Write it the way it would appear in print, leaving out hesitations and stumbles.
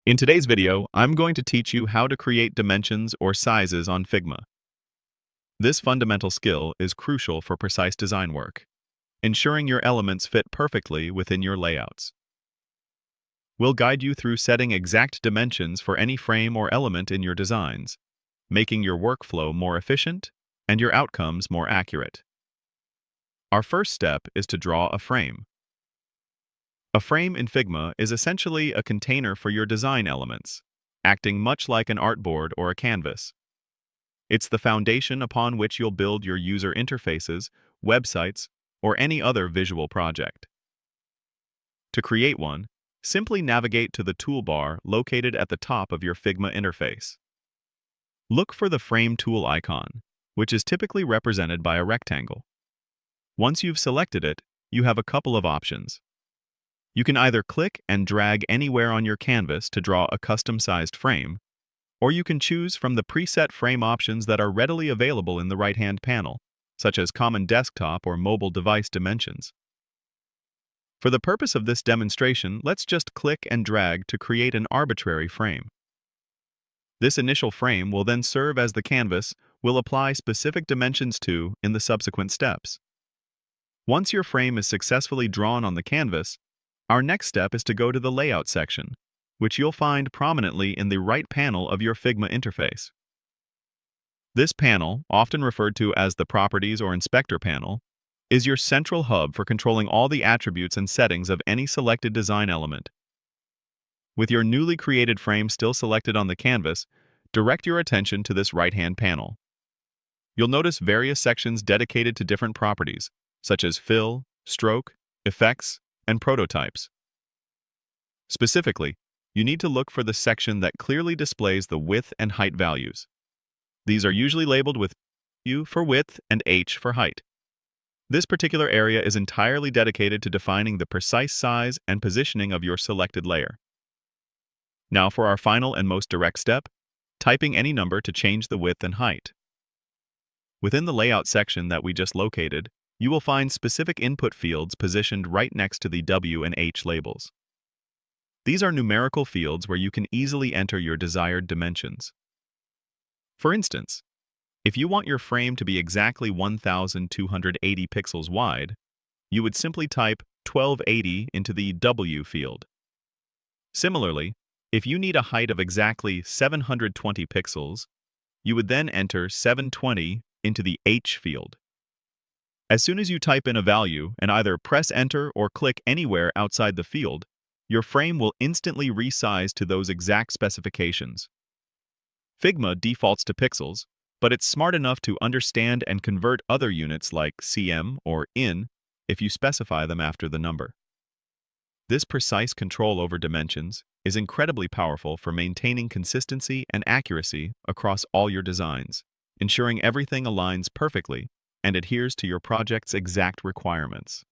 In today's video, I'm going to teach you how to create dimensions or sizes on Figma. This fundamental skill is crucial for precise design work, ensuring your elements fit perfectly within your layouts. We'll guide you through setting exact dimensions for any frame or element in your designs, making your workflow more efficient and your outcomes more accurate. Our first step is to draw a frame. A frame in Figma is essentially a container for your design elements, acting much like an artboard or a canvas. It's the foundation upon which you'll build your user interfaces, websites, or any other visual project. To create one, simply navigate to the toolbar located at the top of your Figma interface. Look for the Frame tool icon, which is typically represented by a rectangle. Once you've selected it, you have a couple of options. You can either click and drag anywhere on your canvas to draw a custom-sized frame, or you can choose from the preset frame options that are readily available in the right-hand panel, such as common desktop or mobile device dimensions. For the purpose of this demonstration, let's just click and drag to create an arbitrary frame. This initial frame will then serve as the canvas we'll apply specific dimensions to in the subsequent steps. Once your frame is successfully drawn on the canvas, our next step is to go to the Layout section, which you'll find prominently in the right panel of your Figma interface. This panel, often referred to as the Properties or Inspector panel, is your central hub for controlling all the attributes and settings of any selected design element. With your newly created frame still selected on the canvas, direct your attention to this right-hand panel. You'll notice various sections dedicated to different properties, such as fill, stroke, effects, and prototypes. Specifically, you need to look for the section that clearly displays the width and height values. These are usually labeled with U for width and H for height. This particular area is entirely dedicated to defining the precise size and positioning of your selected layer. Now for our final and most direct step, typing any number to change the width and height. Within the Layout section that we just located, you will find specific input fields positioned right next to the W and H labels. These are numerical fields where you can easily enter your desired dimensions. For instance, if you want your frame to be exactly 1,280 pixels wide, you would simply type 1280 into the W field. Similarly, if you need a height of exactly 720 pixels, you would then enter 720 into the H field. As soon as you type in a value and either press Enter or click anywhere outside the field, your frame will instantly resize to those exact specifications. Figma defaults to pixels, but it's smart enough to understand and convert other units like cm or in if you specify them after the number. This precise control over dimensions is incredibly powerful for maintaining consistency and accuracy across all your designs, ensuring everything aligns perfectly and adheres to your project's exact requirements.